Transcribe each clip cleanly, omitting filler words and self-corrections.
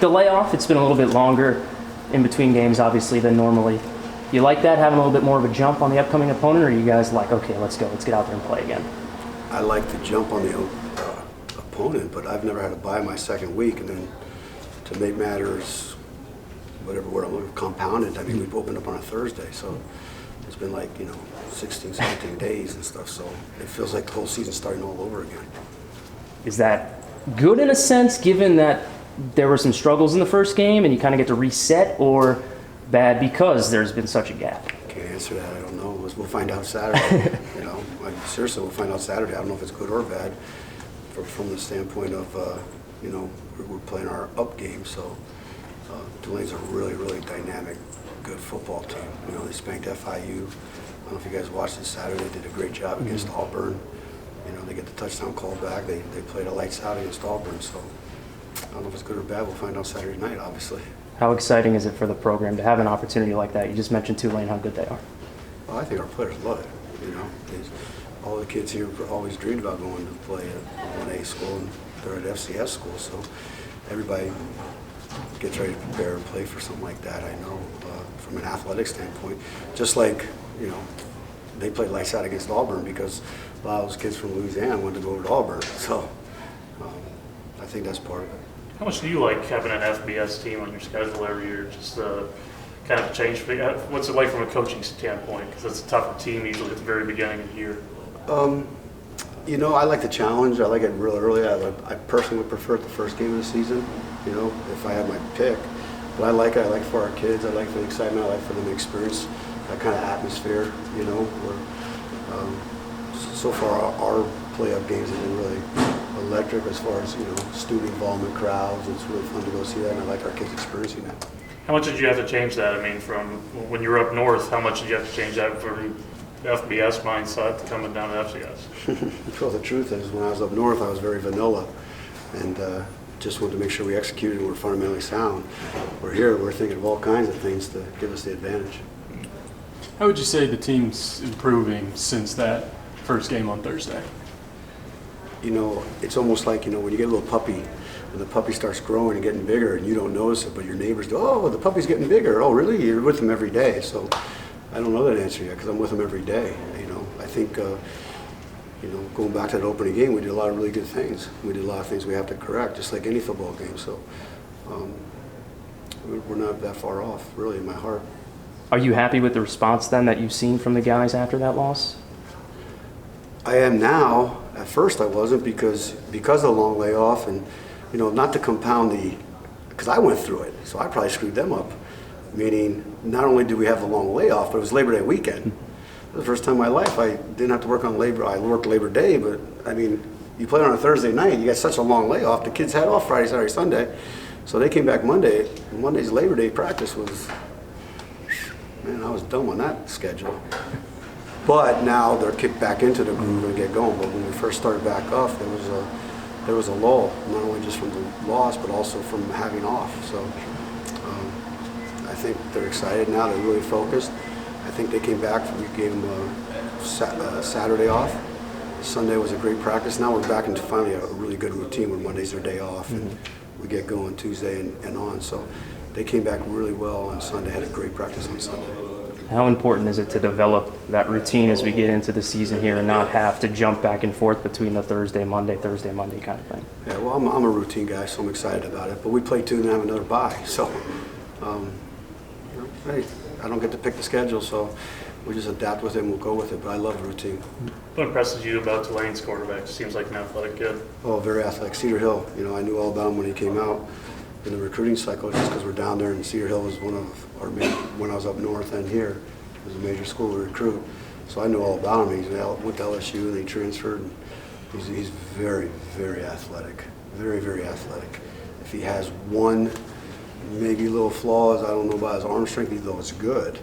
the layoff, it's been a little bit longer in between games, obviously, than normally. You like that, having a little bit more of a jump on the upcoming opponent, or are you guys like, okay, let's go, let's get out there and play again? I like to jump on the opponent, but I've never had to buy my second week, and then to make matters, whatever word I'm looking for, compounded, I mean, we've opened up on a Thursday, so it's been like, 16, 17 days and stuff, so it feels like the whole season's starting all over again. Is that good in a sense, given that there were some struggles in the first game and you kind of get to reset, or bad because there's been such a gap? Can't answer that. I don't know. We'll find out Saturday. Seriously, we'll find out Saturday. I don't know if it's good or bad from the standpoint of, we're playing our up game, so Tulane's a really, really dynamic, good football team. They spanked FIU. I don't know if you guys watched this Saturday. They did a great job against Auburn. They get the touchdown call back. They played a lights out against Auburn, so I don't know if it's good or bad. We'll find out Saturday night, obviously. How exciting is it for the program to have an opportunity like that? You just mentioned Tulane, how good they are. Well, I think our players love it. All the kids here always dreamed about going to play at 1A school, and they're at FCS school, so everybody gets ready to prepare and play for something like that, I know, from an athletic standpoint. Just like, they played lights out against Auburn because a lot of those kids from Louisiana wanted to go over to Auburn, so I think that's part of it. How much do you like having an FBS team on your schedule every year? Just kind of change. What's it like from a coaching standpoint? Because it's a tougher team usually at the very beginning of the year. I like the challenge. I like it real early. I personally would prefer it the first game of the season, if I had my pick. But I like it. I like it for our kids. I like for the excitement. I like for them to experience that kind of atmosphere, where so far our playoff games have been really electric as far as, student involvement, crowds. It's really fun to go see that, and I like our kids experiencing that. How much did you have to change that? I mean, from when you were up north, how much did you have to change that from FBS mindset to coming down to FCS? Well, the truth is, when I was up north, I was very vanilla, and just wanted to make sure we executed and were fundamentally sound. We're here, we're thinking of all kinds of things to give us the advantage. How would you say the team's improving since that first game on Thursday? It's almost like, when you get a little puppy, and the puppy starts growing and getting bigger, and you don't notice it, but your neighbors go, oh, the puppy's getting bigger. Oh, really? You're with him every day. So I don't know that answer yet because I'm with him every day. I think, going back to that opening game, we did a lot of really good things. We did a lot of things we have to correct, just like any football game. So we're not that far off, really, in my heart. Are you happy with the response then that you've seen from the guys after that loss? I am now. At first I wasn't because of the long layoff and, not to compound because I went through it, so I probably screwed them up. Meaning, not only did we have the long layoff, but it was Labor Day weekend. For the first time in my life, I didn't have to work on Labor. I worked Labor Day, but you play on a Thursday night, you got such a long layoff. The kids had off Friday, Saturday, Sunday, so they came back Monday. Monday's Labor Day practice was, man, I was dumb on that schedule. But now they're kicked back into the groove and get going. But when we first started back off, there was a lull, not only just from the loss, but also from having off. So I think they're excited now. They're really focused. I think they came back. We gave them Saturday off. Sunday was a great practice. Now we're back into finally a really good routine where Monday's their day off, and we get going Tuesday and on. So they came back really well on Sunday. Had a great practice on Sunday. How important is it to develop that routine as we get into the season here and not have to jump back and forth between the Thursday, Monday kind of thing? Yeah, well, I'm a routine guy, so I'm excited about it. But we play 2 and have another bye. So, hey, I don't get to pick the schedule, so we just adapt with it and we'll go with it. But I love the routine. What impresses you about Tulane's quarterback? Seems like an athletic kid. Oh, very athletic. Cedar Hill, I knew all about him when he came out in the recruiting cycle just because we're down there, and Cedar Hill was one of our when I was up north and here. It was a major school to recruit. So I knew all about him. He went to LSU and he transferred. And he's very, very athletic. Very, very athletic. If he has one, maybe little flaws, I don't know about his arm strength, though it's good.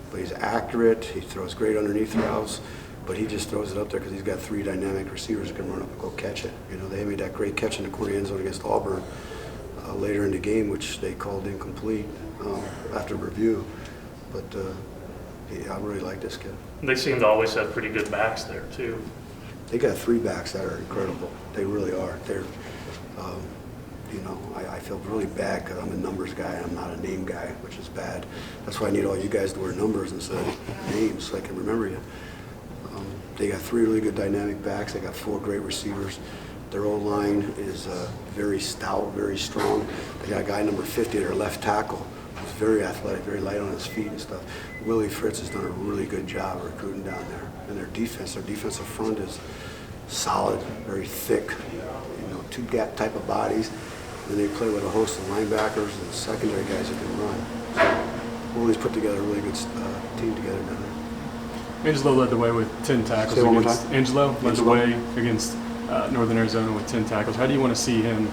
But he's accurate. He throws great underneath routes. But he just throws it up there because he's got 3 dynamic receivers who can run up and go catch it. They made that great catch in the corner end zone against Auburn later in the game, which they called incomplete after review. But I really like this kid. They seem to always have pretty good backs there, too. They got 3 backs that are incredible. They really are. I feel really bad because I'm a numbers guy and I'm not a name guy, which is bad. That's why I need all you guys to wear numbers instead of names so I can remember you. They got 3 really good dynamic backs. They got 4 great receivers. Their O-line is very stout, very strong. They got a guy number 50, their left tackle, who's very athletic, very light on his feet and stuff. Willie Fritz has done a really good job recruiting down there. And their defensive front is solid, very thick, 2-gap type of bodies. And they play with a host of linebackers and secondary guys that can run. So Willie's put together a really good team together down there. Angelo led the way with 10 tackles. Say one more time. Angelo led the way against Northern Arizona with 10 tackles. How do you want to see him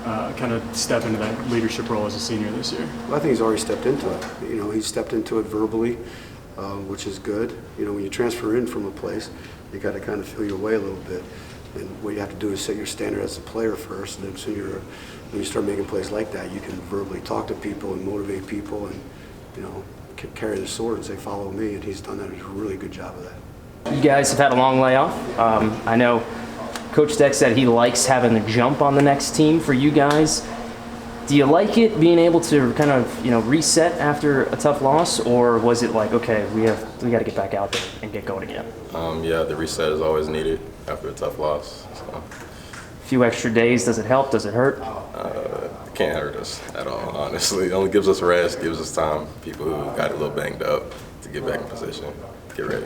kind of step into that leadership role as a senior this year? Well, I think he's already stepped into it. He's stepped into it verbally, which is good. When you transfer in from a place, you got to kind of feel your way a little bit. And what you have to do is set your standard as a player first, and then when you start making plays like that, you can verbally talk to people and motivate people and, carry the sword and say, follow me, and he's done that. He's a really good job of that. You guys have had a long layoff. I know Coach Stec said he likes having the jump on the next team for you guys. Do you like it being able to kind of, reset after a tough loss, or was it like, okay, we got to get back out there and get going again? Yeah, the reset is always needed after a tough loss. So. A few extra days, does it help? Does it hurt? It can't hurt us at all, honestly. It only gives us rest, gives us time. People who got a little banged up to get back in position, get ready.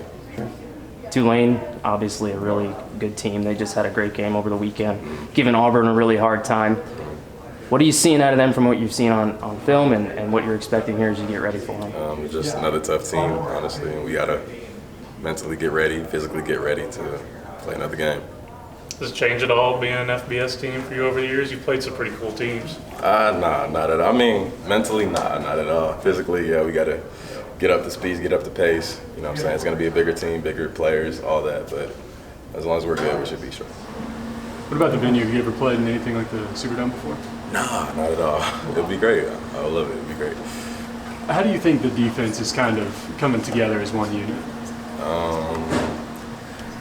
Tulane, obviously a really good team. They just had a great game over the weekend, giving Auburn a really hard time. What are you seeing out of them from what you've seen on film and what you're expecting here as you get ready for them? Just another tough team, honestly. And we got to mentally get ready, physically get ready to play another game. Does it change at all being an FBS team for you over the years? You've played some pretty cool teams. Nah, not at all. I mean, mentally, not at all. Physically, yeah, we got to get up the speed, get up the pace. You know what I'm saying? It's going to be a bigger team, bigger players, all that. But as long as we're good, we should be sure. What about the venue? Have you ever played in anything like the Superdome before? Nah, not at all. It'll be great. I would love it. It'll be great. How do you think the defense is kind of coming together as one unit?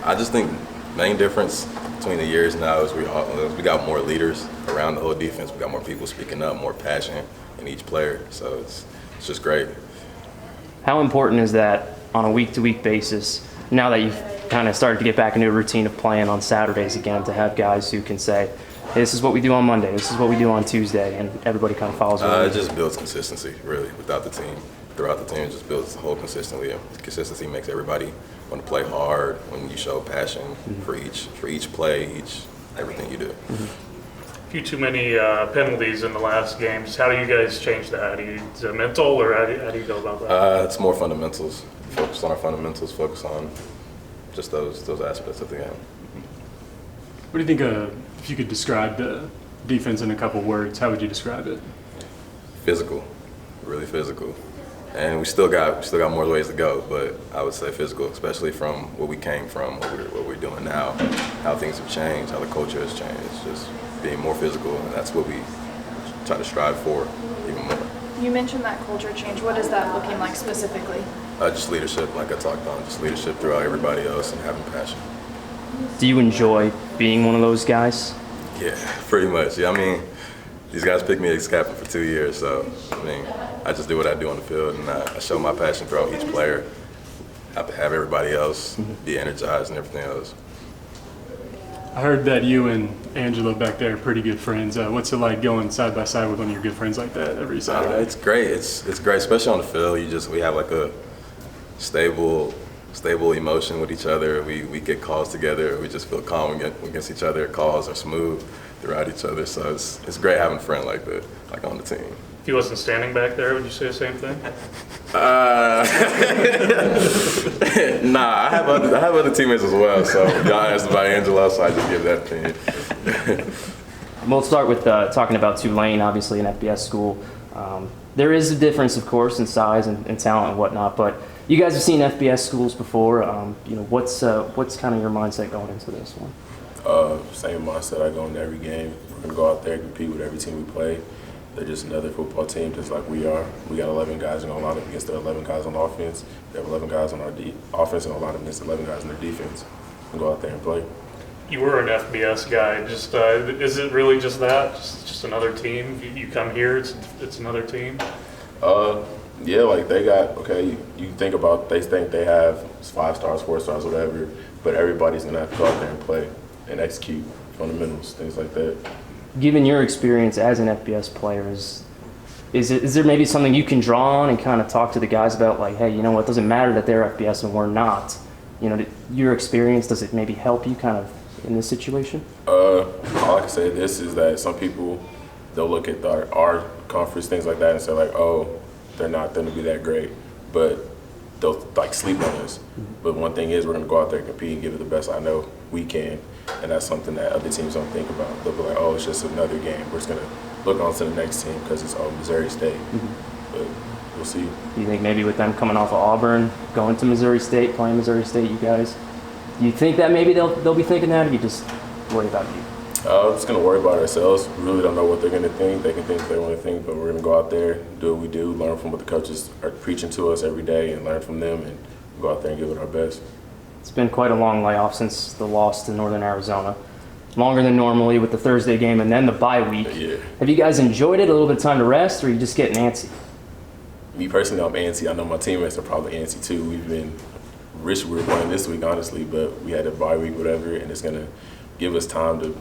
I just think main difference between the years now is we got more leaders around the whole defense. We got more people speaking up, more passion in each player. So it's just great. How important is that on a week-to-week basis, now that you've kind of started to get back into a routine of playing on Saturdays again, to have guys who can say, hey, this is what we do on Monday, this is what we do on Tuesday, and everybody kind of follows along? It just builds consistency, really, without the team. Throughout the team, it just builds the whole consistency. Consistency makes everybody want to play hard when you show passion for each play, everything you do. A few too many penalties in the last games. How do you guys change that? Is it mental, or how do you go about that? It's more fundamentals. Focus on our fundamentals. Focus on just those aspects of the game. What do you think, if you could describe the defense in a couple words, how would you describe it? Physical, really physical. And we still got more ways to go, but I would say physical, especially from where we came from, what we're doing now, how things have changed, how the culture has changed. It's just being more physical, and that's what we try to strive for even more. You mentioned that culture change. What is that looking like specifically? Just leadership, like I talked on, just leadership throughout everybody else and having passion. Do you enjoy being one of those guys? Yeah, pretty much. Yeah, I mean, these guys picked me as captain for 2 years, so I mean, I just do what I do on the field, and I show my passion throughout each player. Have to have everybody else be energized and everything else. I heard that you and Angelo back there are pretty good friends. What's it like going side by side with one of your good friends like that every Saturday? It's great. It's great, especially on the field. We have like a stable emotion with each other. We get calls together. We just feel calm against each other. Calls are smooth throughout each other. So it's great having a friend like that, like on the team. If he wasn't standing back there, would you say the same thing? Nah, I have other teammates as well. So y'all asked about Angelo, so I just give that opinion. We'll start with talking about Tulane, obviously an FBS school. There is a difference, of course, in size and talent and whatnot, but you guys have seen FBS schools before. What's kind of your mindset going into this one? Same mindset. I go into every game. We're going to go out there and compete with every team we play. They're just another football team, just like we are. We got 11 guys, and a lot of them against their 11 guys on offense. We have 11 guys on our offense and a lot of them against 11 guys on their defense. And go out there and play. You were an FBS guy. Just is it really just that? Just another team? You come here, it's another team. Yeah, like they got you think about they think they have 5 stars, 4 stars, whatever, but everybody's gonna have to go out there and play and execute fundamentals, things like that. Given your experience as an FBS player, is there maybe something you can draw on and kind of talk to the guys about, like, hey, you know what, it doesn't matter that they're FBS and we're not. You know, your experience, does it maybe help you kind of in this situation? All I can say this is that some people, they'll look at our conference, things like that, and say like, oh, they're not going to be that great, but they'll like sleep on us. But one thing is, we're going to go out there and compete and give it the best I know we can, and that's something that other teams don't think about. They'll be like, oh, it's just another game. We're just going to look on to the next team because it's Missouri State. But we'll see. You think maybe with them coming off of Auburn, going to Missouri State, playing Missouri State, you guys, do you think that maybe they'll be thinking that, or you just worry about you? I'm just going to worry about ourselves. We really don't know what they're going to think. They can think what they want to think, but we're going to go out there, do what we do, learn from what the coaches are preaching to us every day, and learn from them, and go out there and give it our best. It's been quite a long layoff since the loss to Northern Arizona. Longer than normally with the Thursday game and then the bye week. Yeah. Have you guys enjoyed it? A little bit of time to rest, or are you just getting antsy? Me personally, I'm antsy. I know my teammates are probably antsy too. We've been wish we were playing this week, honestly, but we had a bye week, whatever, and it's going to give us time to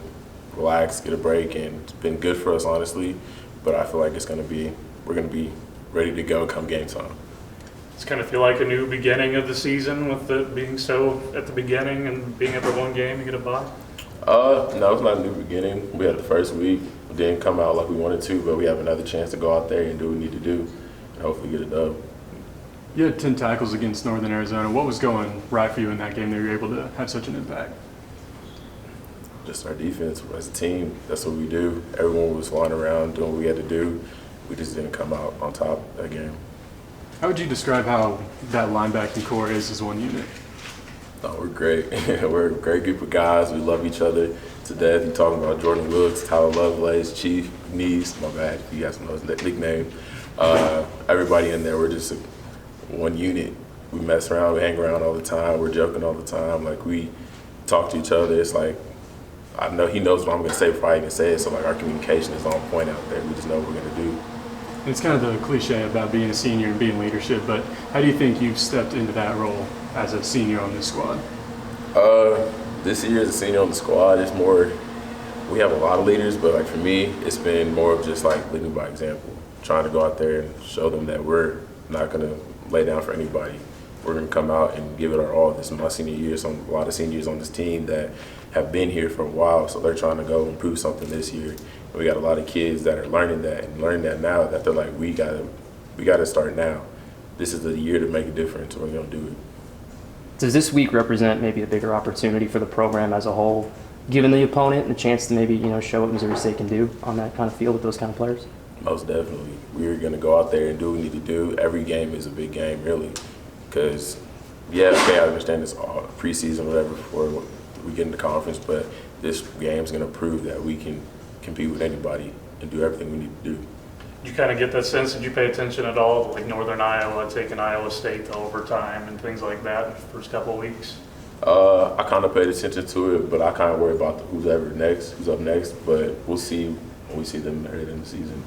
relax, get a break, and it's been good for us, honestly. But I feel like we're going to be ready to go come game time. It's kind of feel like a new beginning of the season with it being so at the beginning and being after one game, you get a bye? No, it's not a new beginning. We had the first week. It didn't come out like we wanted to, but we have another chance to go out there and do what we need to do and hopefully get it done. You had 10 tackles against Northern Arizona. What was going right for you in that game that you were able to have such an impact? Just our defense as a team. That's what we do. Everyone was flying around doing what we had to do. We just didn't come out on top that game. How would you describe how that linebacking core is as one unit? Oh, we're great. We're a great group of guys. We love each other to death. You're talking about Jordan Wilkes, Tyler Lovelace, Chief, McNeece. My bad, you guys know his nickname. Everybody in there, we're just one unit. We mess around, we hang around all the time. We're joking all the time. Like, we talk to each other. It's like, I know he knows what I'm going to say before I even say it. So, like, our communication is on point out there. We just know what we're going to do. It's kind of the cliche about being a senior and being leadership, but how do you think you've stepped into that role as a senior on this squad? This year as a senior on the squad, it's more, we have a lot of leaders, but like for me, it's been more of just like leading by example, trying to go out there and show them that we're not going to lay down for anybody. We're going to come out and give it our all. This is my senior year, so a lot of seniors on this team that have been here for a while, so they're trying to go and prove something this year. We got a lot of kids that are learning that now, that they're like, we gotta start now. This is the year to make a difference. We're gonna do it. Does this week represent maybe a bigger opportunity for the program as a whole, given the opponent and a chance to maybe, show what Missouri State can do on that kind of field with those kind of players? Most definitely. We're gonna go out there and do what we need to do. Every game is a big game, really, because I understand it's all preseason, whatever, before we get into conference, but this game's gonna prove that we can compete with anybody and do everything we need to do. You kind of get that sense. Did you pay attention at all to like Northern Iowa taking Iowa State to overtime and things like that in the first couple of weeks? I kind of paid attention to it, but I kind of worry about who's up next. But we'll see when we see them later in the season.